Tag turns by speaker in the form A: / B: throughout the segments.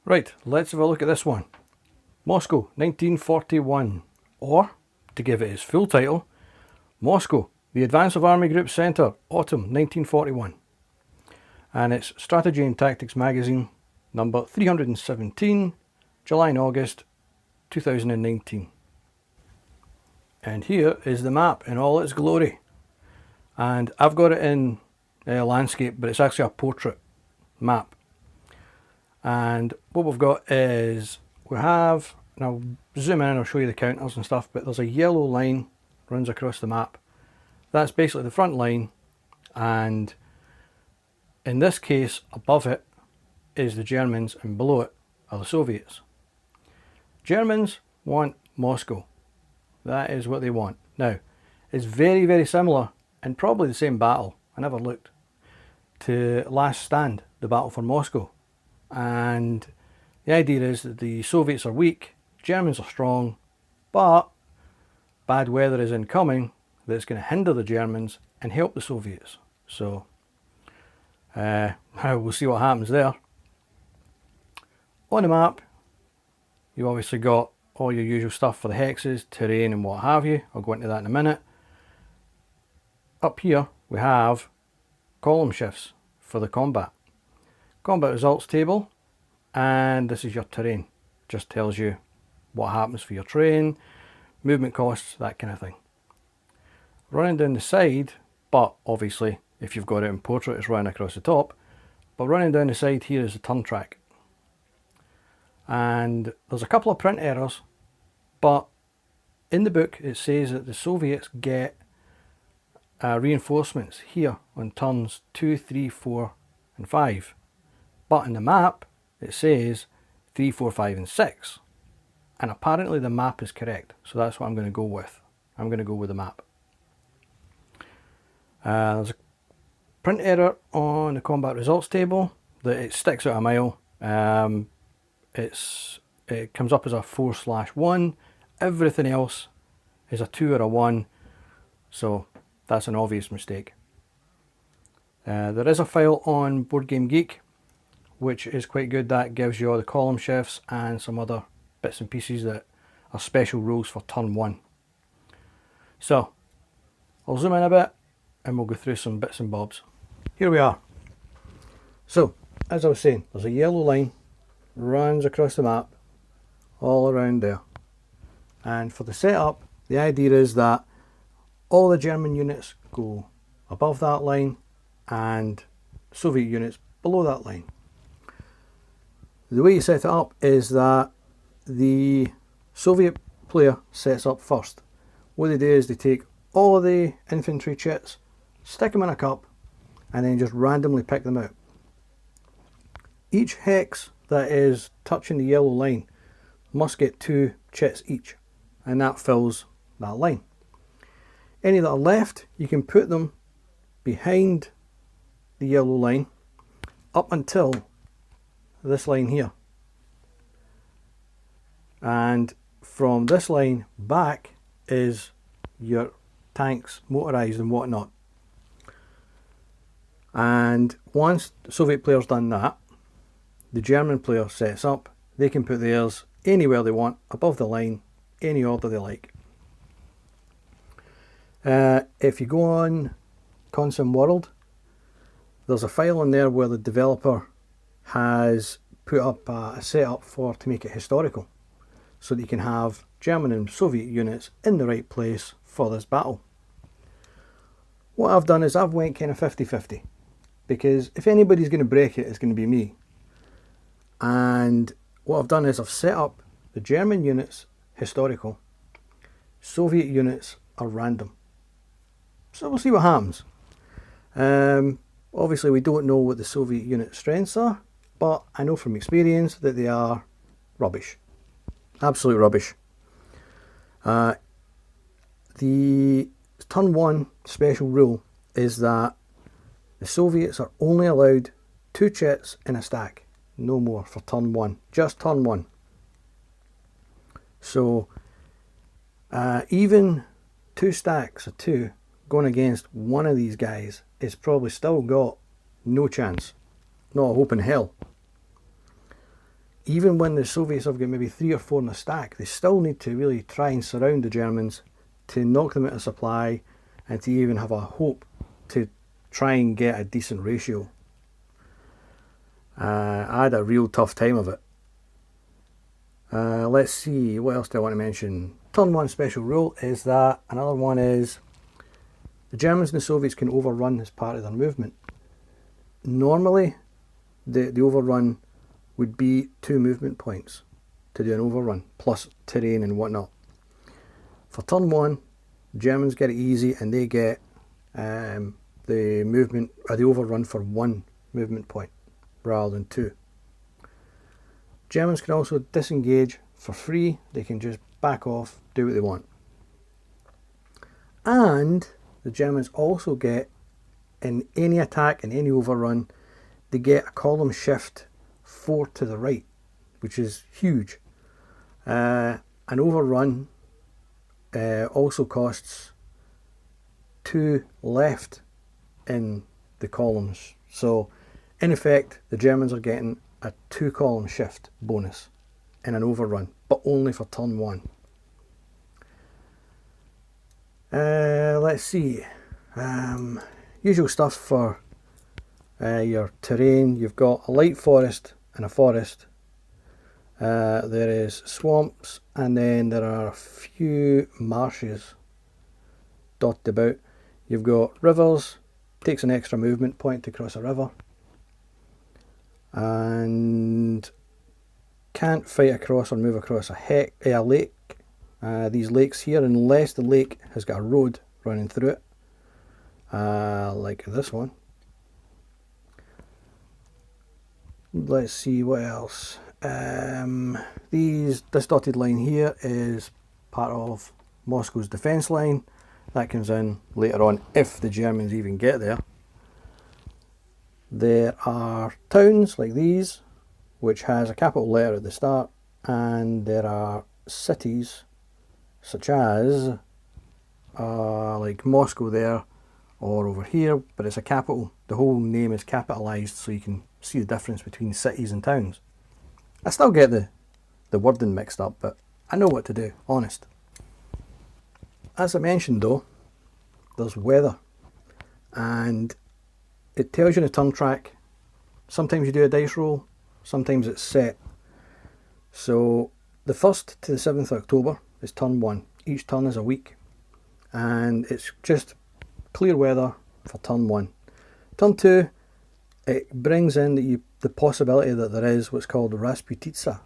A: Right, let's have a look at this one. Moscow, 1941, or, to give it its full title, Moscow, the Advance of Army Group Centre, Autumn 1941. And it's Strategy and Tactics magazine, number 317, July and August 2019. And here is the map in all its glory. And I've got it in landscape, but it's actually a portrait map. And what we've got is, we have, and I'll zoom in and I'll show you the counters and stuff, but there's a yellow line runs across the map. That's basically the front line, and in this case above it is the Germans and below it are the Soviets. Germans want Moscow. That is what they want. Now, it's very, very similar, and probably the same battle, I never looked, to Last Stand, the battle for Moscow. And the idea is that the Soviets are weak, Germans are strong, but bad weather is incoming that's going to hinder the Germans and help the Soviets. So we'll see what happens there. On the map, you've obviously got all your usual stuff for the hexes, terrain and what have you. I'll go into that in a minute. Up here we have column shifts for the combat. Combat results table, and this is your terrain. Just tells you what happens for your train, movement costs, that kind of thing. Running down the side, but obviously if you've got it in portrait it's running across the top, but running down the side here is the turn track. And there's a couple of print errors, but in the book it says that the Soviets get reinforcements here on turns 2, 3, 4 and 5. But in the map it says 3, 4, 5 and 6. And apparently the map is correct. So that's what I'm going to go with. I'm going to go with the map. There's a print error on the combat results table that it sticks out a mile. It comes up as a 4/1. Everything else is a 2 or a 1. So that's an obvious mistake. There is a file on Board Game Geek which is quite good. That gives you all the column shifts and some other bits and pieces that are special rules for turn 1. So I'll zoom in a bit and we'll go through some bits and bobs. Here we are. So as I was saying, there's a yellow line runs across the map all around there, and for the setup the idea is that all the German units go above that line and Soviet units below that line. The way you set it up is that the Soviet player sets up first. What they do is they take all of the infantry chits, stick them in a cup, and then just randomly pick them out. Each hex that is touching the yellow line must get 2 chits each, and that fills that line. Any that are left, you can put them behind the yellow line up until this line here, and from this line back is your tanks, motorized and whatnot. And once the Soviet player's done that, the German player sets up. They can put theirs anywhere they want, above the line, any order they like. If you go on Consim World, there's a file in there where the developer has put up a setup to make it historical, so that you can have German and Soviet units in the right place for this battle. What I've done is I've went kind of 50-50, because if anybody's going to break it, it's going to be me. And what I've done is I've set up the German units historical, Soviet units are random. So we'll see what happens. Obviously we don't know what the Soviet unit strengths are, but I know from experience that they are rubbish. Absolute rubbish. The turn 1 special rule is that the Soviets are only allowed 2 chits in a stack. No more for turn 1. Just turn 1. So even 2 stacks of 2 going against one of these guys is probably still got no chance. Not a hope in hell. even when the Soviets have got maybe 3 or 4 in the stack, they still need to really try and surround the Germans to knock them out of supply and to even have a hope to try and get a decent ratio. I had a real tough time of it. Let's see, what else do I want to mention? Turn 1 special rule is that, another one is, the Germans and the Soviets can overrun as part of their movement. Normally, the overrun would be 2 movement points to do an overrun, plus terrain and whatnot. For turn 1, the Germans get it easy and they get the movement, or the overrun for 1 movement point rather than 2. Germans can also disengage for free. They can just back off, do what they want. And the Germans also get, in any attack, in any overrun, they get a column shift 4 to the right, which is huge. An overrun also costs 2 left in the columns. So in effect, the Germans are getting a 2 column shift bonus in an overrun, but only for turn 1. Let's see. Usual stuff for your terrain. You've got a light forest and a forest. There is swamps, and then there are a few marshes dotted about. You've got rivers. Takes an extra movement point to cross a river. And can't fight across or move across a lake. These lakes here, unless the lake has got a road running through it, like this one. Let's see what else. This dotted line here is part of Moscow's defence line. That comes in later on if the Germans even get there. There are towns like these, which has a capital letter at the start, and there are cities such as like Moscow there, or over here, but it's a capital. The whole name is capitalised, so you can see the difference between cities and towns. I still get the wording mixed up, but I know what to do, honest. As I mentioned though, there's weather, and it tells you in the turn track. Sometimes you do a dice roll, sometimes it's set. So the 1st to the 7th of October is turn 1. Each turn is a week, and it's just clear weather for turn 1. Turn 2, it brings in the possibility that there is what's called Rasputitsa,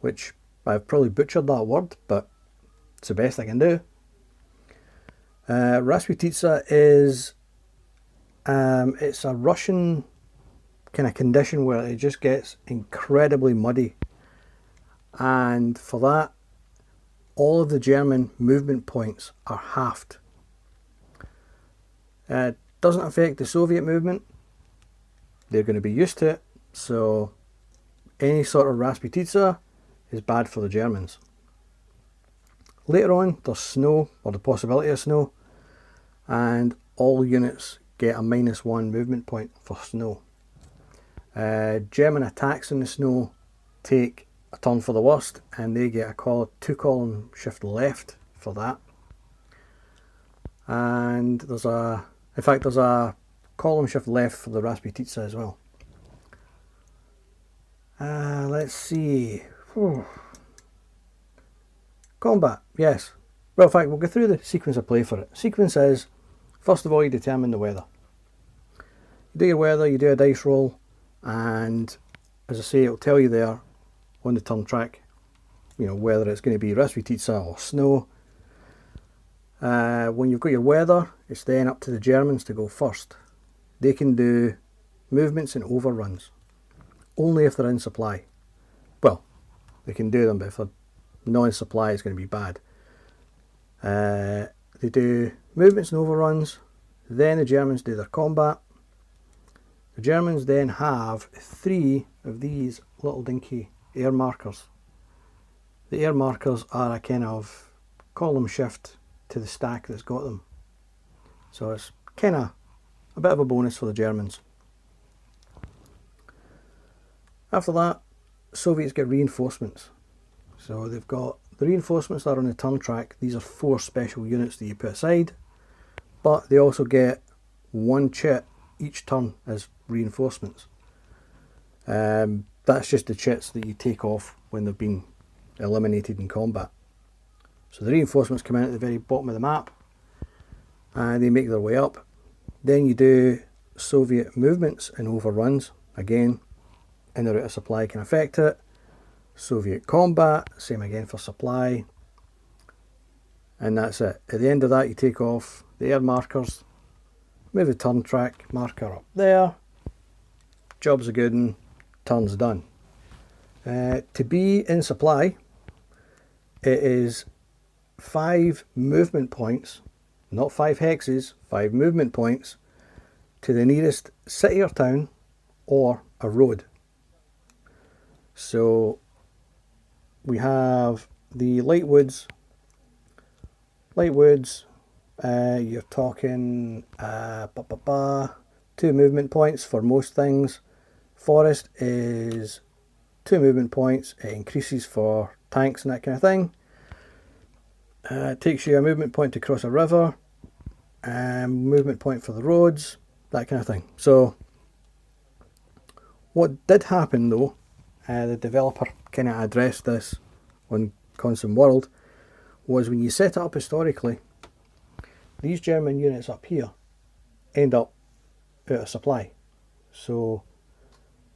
A: which I've probably butchered that word, but it's the best I can do. Rasputitsa is it's a Russian kind of condition where it just gets incredibly muddy, and for that all of the German movement points are halved. It doesn't affect the Soviet movement. They're going to be used to it, so any sort of Rasputitsa is bad for the Germans. Later on there's snow, or the possibility of snow, and all units get a -1 movement point for snow. German attacks in the snow take a turn for the worst, and they get a 2 column shift left for that. And there's a column shift left for the Rasputitsa as well. Let's see. Combat, yes. Well, in fact, we'll go through the sequence of play for it. Sequence is, first of all, you determine the weather. You do your weather, you do a dice roll, and as I say, it'll tell you there on the turn track, whether it's going to be Rasputitsa or snow. When you've got your weather, it's then up to the Germans to go first. They can do movements and overruns, only if they're in supply. Well, they can do them, but if they're not in supply, it's going to be bad. They do movements and overruns, then the Germans do their combat. The Germans then have 3 of these little dinky air markers. The air markers are a kind of column shift to the stack that's got them. So it's kind of a bit of a bonus for the Germans. After that, Soviets get reinforcements. So they've got the reinforcements that are on the turn track. These are 4 special units that you put aside, but they also get 1 chit each turn as reinforcements. That's just the chits that you take off when they've been eliminated in combat. So the reinforcements come in at the very bottom of the map and they make their way up. Then you do Soviet movements and overruns. Again, in or out of supply can affect it. Soviet combat, same again for supply. And that's it. At the end of that you take off the air markers, move the turn track marker up there. Job's a good one, turn's done. To be in supply, it is 5 movement points, not 5 hexes, 5 movement points to the nearest city or town or a road. So we have the light woods. You're talking 2 movement points for most things. Forest is 2 movement points. It increases for tanks and that kind of thing. It takes you a movement point to cross a river, movement point for the roads, that kind of thing. So what did happen though, the developer kind of addressed this on Consum World, was when you set it up historically, these German units up here end up out of supply. So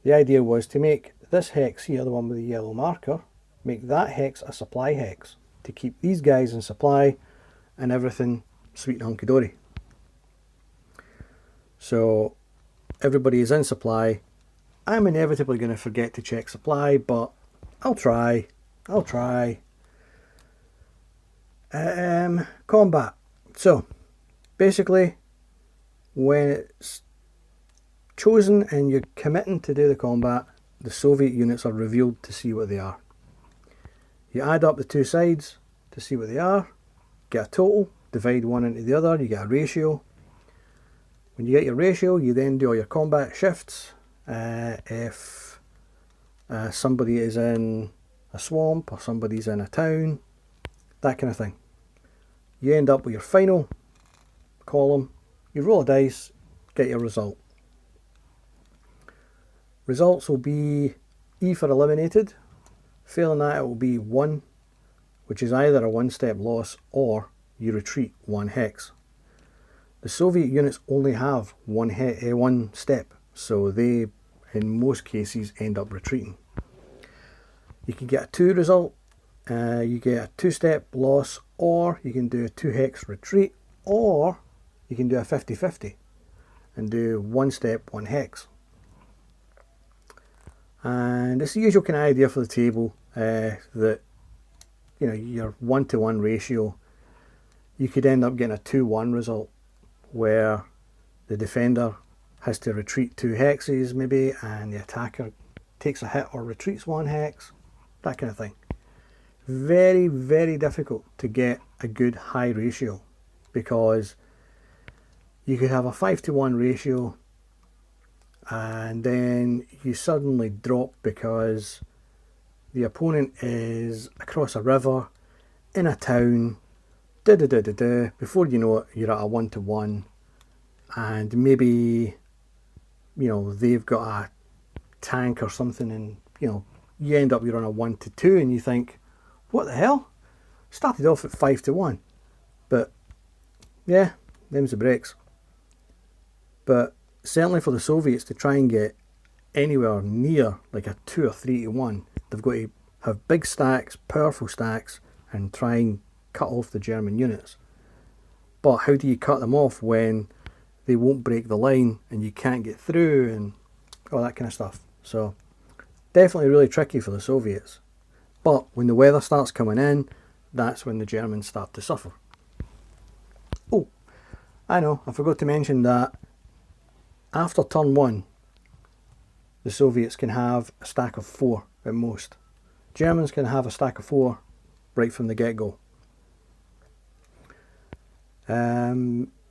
A: the idea was to make this hex here, the one with the yellow marker, make that hex a supply hex to keep these guys in supply and everything sweet and hunky-dory. So everybody is in supply. I'm inevitably going to forget to check supply, but I'll try. Combat. So basically, when it's chosen and you're committing to do the combat, the Soviet units are revealed to see what they are. You add up the 2 sides to see what they are, get a total, divide one into the other, you get a ratio. When you get your ratio, you then do all your combat shifts. If somebody is in a swamp or somebody's in a town, that kind of thing. You end up with your final column, you roll a dice, get your result. Results will be E for eliminated. Failing that, it will be 1, which is either a 1-step loss or you retreat 1 hex. The Soviet units only have one step, so they, in most cases, end up retreating. You can get a 2 result, you get a 2-step loss, or you can do a 2 hex retreat, or you can do a 50-50 and do 1 step, 1 hex. And it's the usual kind of idea for the table, that your 1-to-1 ratio, you could end up getting a 2-1 result where the defender has to retreat 2 hexes maybe, and the attacker takes a hit or retreats 1 hex, that kind of thing. Very, very difficult to get a good high ratio, because you could have a 5-to-1 ratio and then you suddenly drop because the opponent is across a river, in a town, before you know it, you're at a 1-to-1, and maybe they've got a tank or something, and you end up, you're on a 1-to-2, and you think, what the hell? Started off at 5-to-1, but yeah, them's the breaks. But certainly for the Soviets to try and get anywhere near like a 2 or 3-to-1, they've got to have big stacks, powerful stacks, and try and cut off the German units. But how do you cut them off when they won't break the line and you can't get through and all that kind of stuff? So definitely really tricky for the Soviets. But when the weather starts coming in, that's when the Germans start to suffer. Oh, I know, I forgot to mention that after turn 1, the Soviets can have a stack of 4 at most. Germans can have a stack of 4 right from the get-go.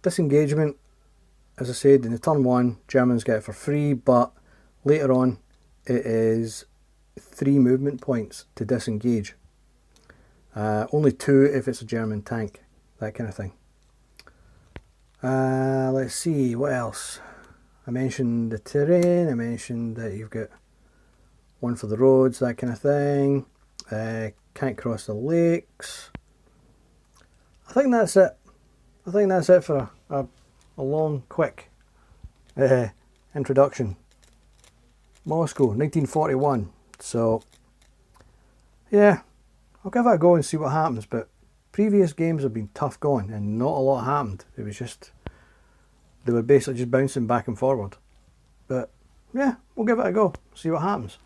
A: Disengagement, as I said, in the turn 1, Germans get it for free, but later on it is 3 movement points to disengage. Only 2 if it's a German tank, that kind of thing. Let's see, what else? I mentioned the terrain, I mentioned that you've got 1 for the roads, that kind of thing. Can't cross the lakes. I think that's it. I think that's it for a long, quick introduction. Moscow, 1941. So, yeah, I'll give it a go and see what happens. But previous games have been tough going and not a lot happened. It was just, they were basically just bouncing back and forward. But yeah, we'll give it a go, see what happens.